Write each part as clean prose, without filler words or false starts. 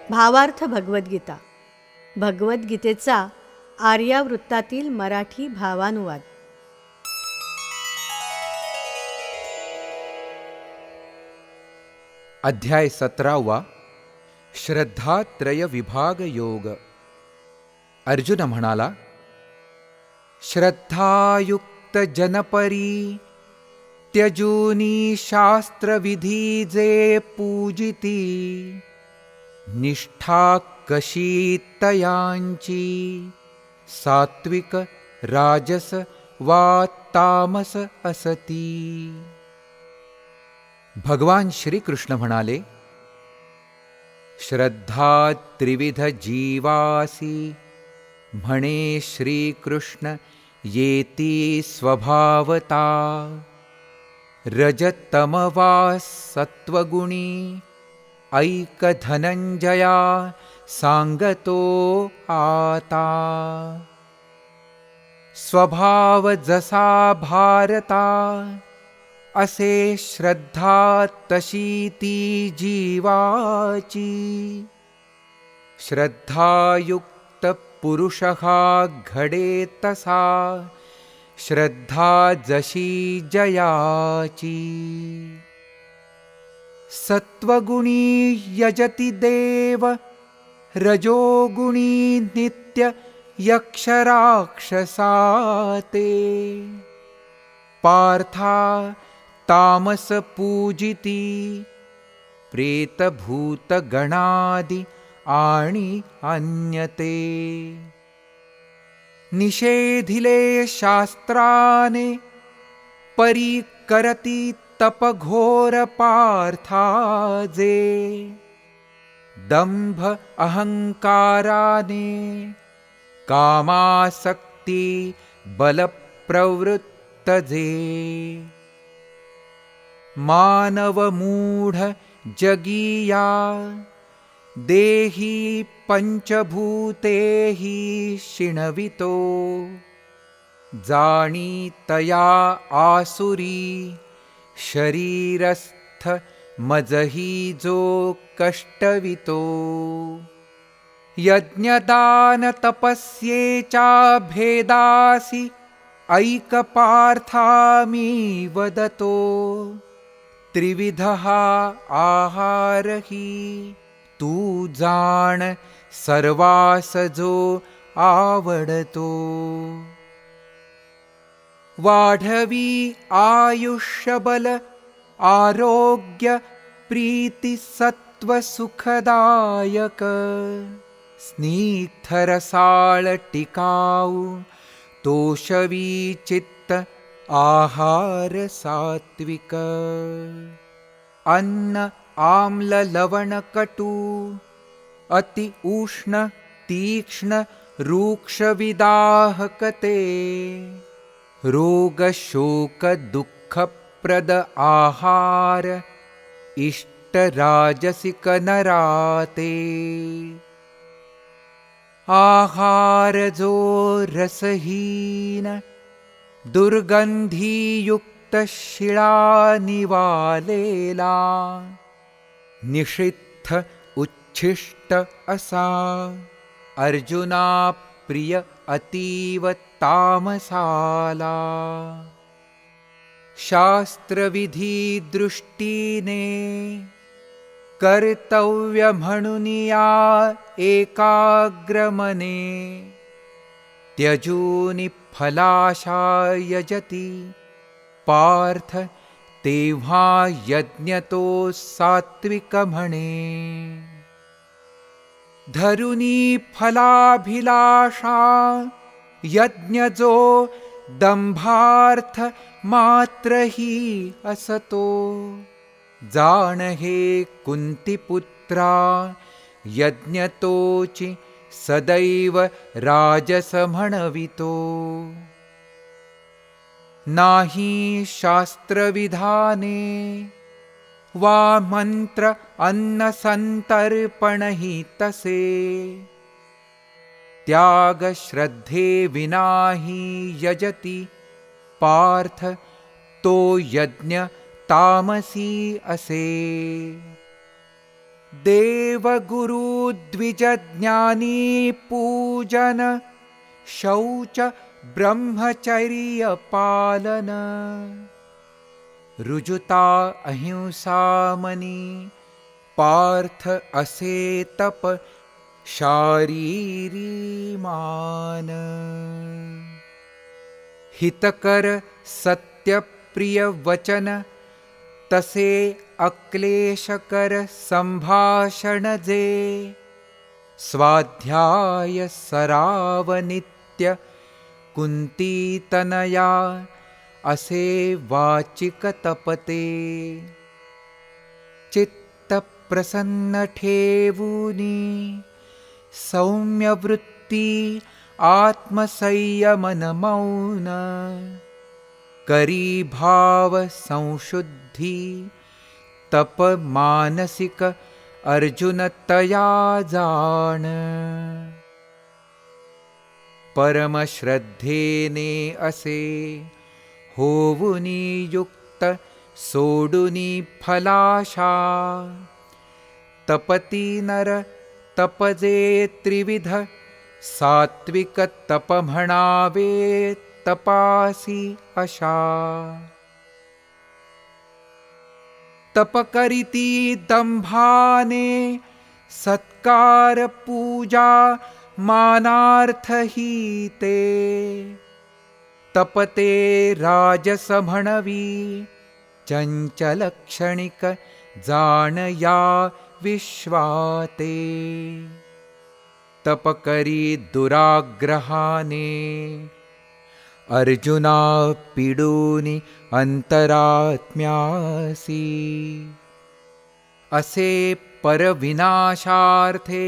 भावार्थ भगवद्गीता. भगवद्गीतेचा आर्यावृत्तातील मराठी भावानुवाद. अध्याय 17. श्रद्धात्रय विभाग योग. अर्जुन म्हणाला, श्रद्धायुक्त जनपरी त्यजूनी शास्त्रविधी जे पूजिती, निष्ठा कशी तयांची, सात्विक राजस वा तामस असती. भगवान श्रीकृष्ण म्हणाले, श्रद्धा त्रिविध जीवासी, म्हणे श्रीकृष्ण येती स्वभावता. रजतमवा सत्वगुणी, ऐक धनंजया सांगतो आता. स्वभाव जसा भारता, असे श्रद्धा तशी ती जीवाची. श्रद्धायुक्त पुरुष हा घडे तसा, श्रद्धा जशी जयाची. सत्वगुणी यजति देव, रजोगुणी नित्य यक्षराक्षसा ते. पार्था तामस पूजिती, प्रेतभूत गणादि आणि अन्यते. निषेधिले शास्त्राने, परी करती तपघोर पार्थाजे. दंभ अहंकाराने, कामासक्ती बलप्रवृत्तजे. मानव मूढ जगीया, देही पंचभूतेहि शिणवितो. जाणी तया आसुरी, शरीरस्थ मजही जो कष्टवितो. यज्ञदान तपस्येचा भेदासी, ऐक पार्था मी वदतो. त्रिविधहा आहारही, तू जाण सर्वास जो आवडतो. वाढवी आयुष्यबल, आरोग्य प्रीती सत्व सुखदायक. स्निग्धरसाळ टिकाऊ, तोषवी चित्त आहार सात्विक. अन्न आम्ल लवण कटू, अति उष्ण तीक्ष्ण रूक्ष विदाहकते. रोग शोक दुःखप्रद आहार, इष्ट राजसिक नराते. आहार जो रसहीन, दुर्गंधीयुक्त शिळा निवालेला. निषिद्ध उच्छिष्ट असा, अर्जुना प्रिय अतीव तामसाला. शास्त्रविधी दृष्टीने, कर्तव्य म्हणुनिया एकाग्रमने. त्यजूनि फलाशा यजती, पार्थ तेव्हा यज्ञ तो सात्विक म्हणे. धरुनी फलाभिलाषा, यज्ञ जो दंभार्थ मात्र ही असतो. जाण हे कुंतीपुत्रा, यज्ञ तोची सदैव राजस म्हणवितो. नाही शास्त्रविधाने, वा मंत्र अन्न संतर्पणहि तसे. त्याग श्रद्धे विनाही यजती, पार्थ तो यज्ञ तामसी असे. देवगुरुद्विजज्ञानी पूजन शौच ब्रह्मचर्य पालन रुजुता अहिंसा मनी पार्थ असे तप शारीरी मान हितकर सत्य प्रिय वचन तसे अक्लेशकर संभाषण जे स्वाध्याय सराव नित्य कुंती तनया असे वाचिक तपते चित्त प्रसन्न ठेवूनी सौम्य वृत्ती आत्मसंयमन मौन करी भाव संशुद्धि तप मानसिक अर्जुन तया जाण परम श्रद्धेने असे होवुनी युक्त सोडुनी फलाशा तपती नर तपजे त्रिविध सात्विक तप म्हणावे तपासी अशा तप करीती दंभाने सत्कार पूजा मानार्थ ही ते तपते राजस म्हणवी चंचल क्षणिक जाण या विश्वाते तप करी दुराग्रहाने अर्जुना पिडूनी अंतरात्म्यासी असे परविनाशार्थे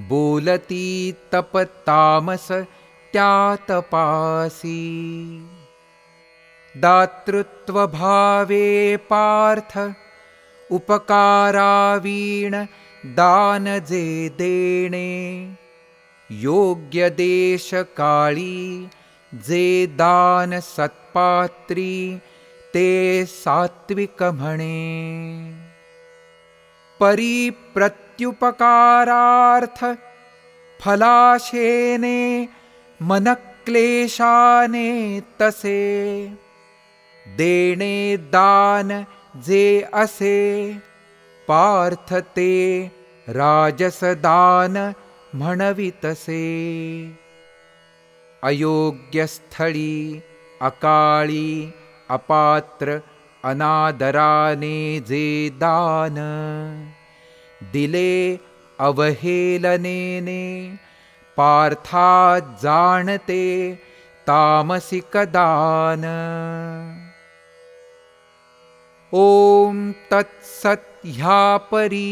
बोलती तप तामस त्या तपासी दातृत्व भावे पार्थ उपकारावीण दान जे देणे योग्य देश काळी जे दान सत्पात्री ते सात्विक म्हणे परी प्रत्युपकारार्थ फलाशेने मनक्लेशाने तसे देणे दान जे असे पार्थ ते राजसदान म्हणवितसे अयोग्यस्थळी अकाळी अपात्र अनादराने जे दान दिले अवहेलनेने पार्था जाणते तामसिक दान ओम तत्सत ह्या परी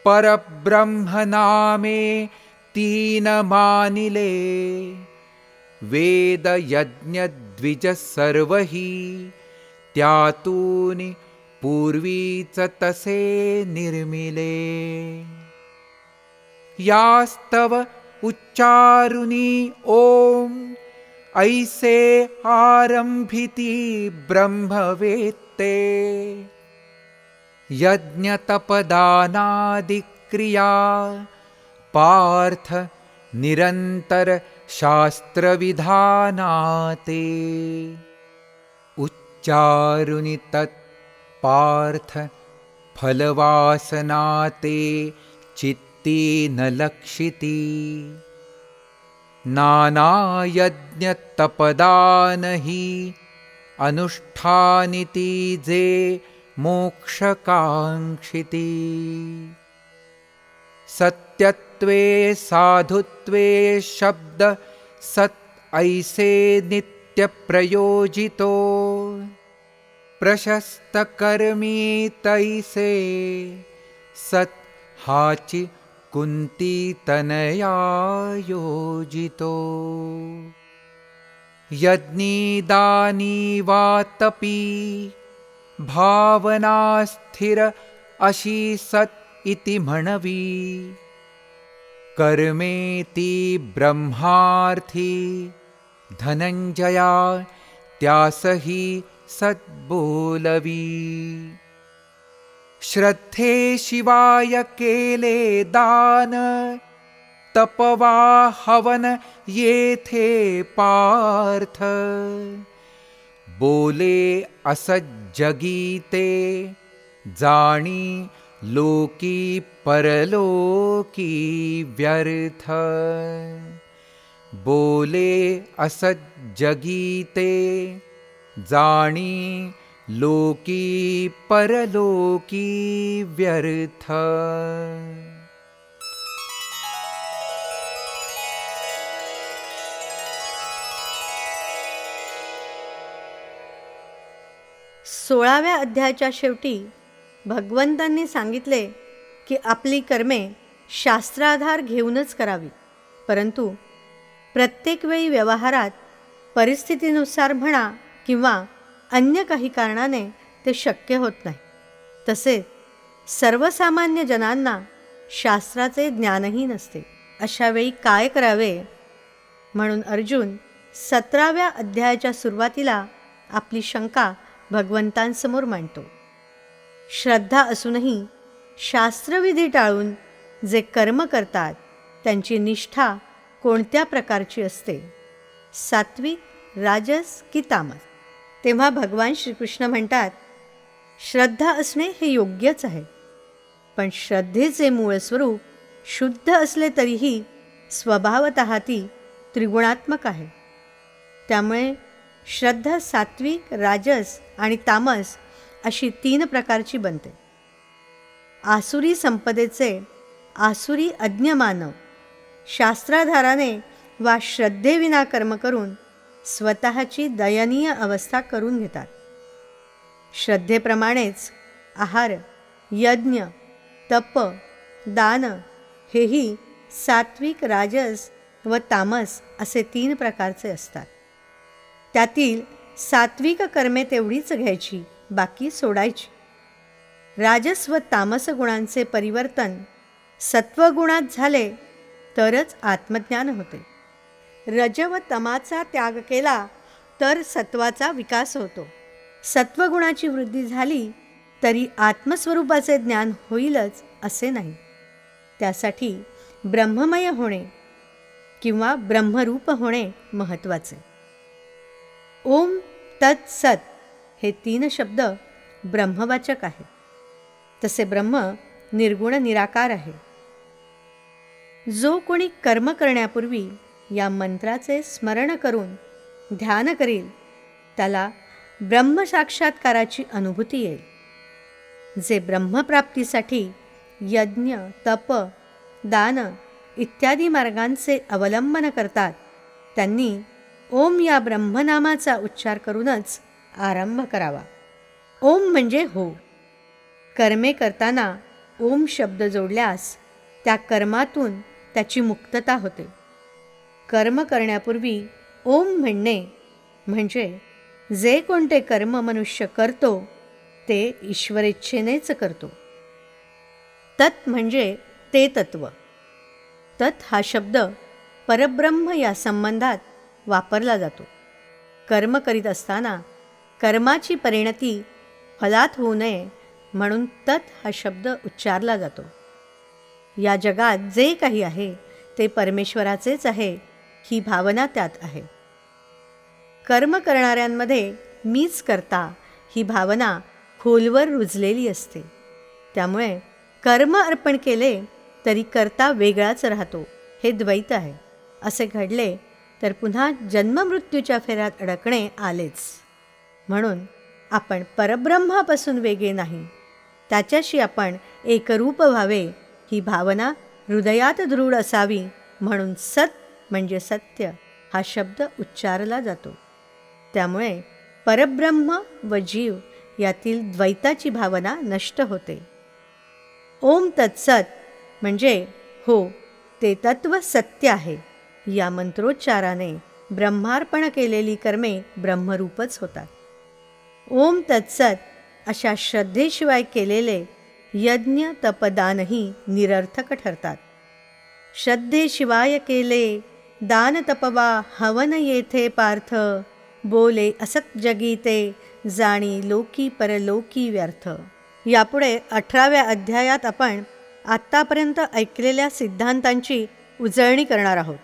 परब्रह्म नामे तीन मानिले वेद यज्ञ द्विज सर्वही त्यातून पूर्वीच तसे निर्मिले यास्तव उच्चारुनी ओम ऐसे आरंभिती ब्रह्मवेत्ते यज्ञ तपदानादिक्रिया पार्थ निरंतर शास्त्रविधानाते उच्चारुनि तत् पार्थ फलवासनाते चित्ती न लक्षिती नानायज्ञ तपदानहि अनुष्ठानिति जे मोक्षकांक्षिति सत्यत्वे साधुत्वे शब्द सत् ऐसे नित्य प्रयोजितो प्रशस्त कर्मी तैसे सत् हाचि कुंती तनया योजितो यज्ञी दानी वा तपी भावना स्थिर अशी सत् इति म्हणवी कर्मेति ब्रह्मार्थी धनंजया त्यासही सत् बोलवी श्रद्धे शिवाय केले दान, तपवा हवन येथे पार्थ. बोले असज्जगीते, जाणी लोकी परलोकी व्यर्थ. बोले असज्जगीते, जाणी लोकी परलोकी व्यर्थ. सोळाव्या अध्यायाच्या शेवटी भगवंतांनी सांगितले की आपली कर्मे शास्त्राधार घेऊनच करावी, परंतु प्रत्येक वेळी व्यवहारात परिस्थितीनुसार म्हणा किंवा अन्य काही कारणाने ते शक्य होत नाही. तसेच सर्वसामान्य जनांना शास्त्राचे ज्ञानही नसते. अशा वेळी काय करावे? म्हणून अर्जुन 17व्या अध्यायाच्या सुरुवातीला आपली शंका भगवंतांसमोर मांडतो. श्रद्धा असूनही शास्त्रविधी टाळून जे कर्म करतात त्यांची निष्ठा कोणत्या प्रकारची असते? सात्विक, राजस की तामस? तेव्हा भगवान श्रीकृष्ण म्हणतात, श्रद्धा असणे हे योग्यच आहे, पण श्रद्धेचे मूळ स्वरूप शुद्ध असले तरीही स्वभावतः ती त्रिगुणात्मक आहे. त्यामुळे श्रद्धा सात्विक, राजस आणि तामस अशी 3 प्रकारची बनते. आसुरी संपदेचे आसुरी अज्ञ मानव शास्त्राधाराने वा श्रद्धेविना कर्म करून स्वतःची दयनीय अवस्था करून घेतात. श्रद्धेप्रमाणेच आहार, यज्ञ, तप, दान हेही सात्विक, राजस व तामस असे 3 प्रकारचे असतात. त्यातील सात्विक कर्मे तेवढीच घ्यायची, बाकी सोडायची. राजस व तामस गुणांचे परिवर्तन सत्वगुणात झाले तरच आत्मज्ञान होते. रज व तमाचा त्याग केला तर सत्वाचा विकास होतो. सत्वगुणाची वृद्धी झाली तरी आत्मस्वरूपाचे ज्ञान होईलच असे नाही. त्यासाठी ब्रह्ममय होणे किंवा ब्रह्मरूप होणे महत्त्वाचे. ओम तत्सत हे 3 शब्द ब्रह्मवाचक आहे. तसे ब्रह्म निर्गुण निराकार आहे. जो कोणी कर्म करण्यापूर्वी या मंत्राचे स्मरण करून ध्यान करील त्याला ब्रह्मसाक्षात्काराची अनुभूती येईल. जे ब्रह्मप्राप्तीसाठी यज्ञ, तप, दान इत्यादी मार्गांचे अवलंबन करतात त्यांनी ओम या ब्रह्मनामाचा उच्चार करूनच आरंभ करावा. ओम म्हणजे हो. कर्मे करताना ओम शब्द जोडल्यास त्या कर्मातून त्याची मुक्तता होते. कर्म करण्यापूर्वी ओम म्हणणे म्हणजे जे कोणते कर्म मनुष्य करतो ते ईश्वरेच्छेनेच करतो. तत् म्हणजे ते तत्व. तत् हा शब्द परब्रह्म या संबंधात वापरला जातो. कर्म करीत असताना कर्माची परिणती फलात होऊ नये म्हणून तत् हा शब्द उच्चारला जातो. या जगात जे काही आहे ते परमेश्वराचेच आहे ही भावना त्यात आहे. कर्म करणाऱ्यांमध्ये मीच करता ही भावना खोलवर रुजलेली असते. त्यामुळे कर्म अर्पण केले तरी करता वेगळाच राहतो. हे द्वैत आहे. असे घडले तर पुन्हा जन्ममृत्यूच्या फेऱ्यात अडकणे आलेच. म्हणून आपण परब्रह्मापासून वेगळे नाही, त्याच्याशी आपण एकरूप व्हावे ही भावना हृदयात दृढ असावी म्हणून सत म्हणजे सत्य हा शब्द उच्चारला जातो. त्यामुळे परब्रह्म व जीव यातील द्वैताची भावना नष्ट होते. ओम तत्सत म्हणजे हो ते तत्व सत्य आहे या मंत्रोच्चाराने ब्रह्मार्पण केलेली कर्मे ब्रह्मरूपच होतात. ओम तत्सत अशा श्रद्धेशिवाय केलेले यज्ञ तपदानही निरर्थक ठरतात. श्रद्धेशिवाय केले दान तपवा हवन येथे पार्थ, बोले असत जगीते जाणी लोकी परलोकी व्यर्थ. यापुढे 18व्या अध्यायात आपण आत्तापर्यंत ऐकलेल्या सिद्धांतांची उजळणी करणार आहोत.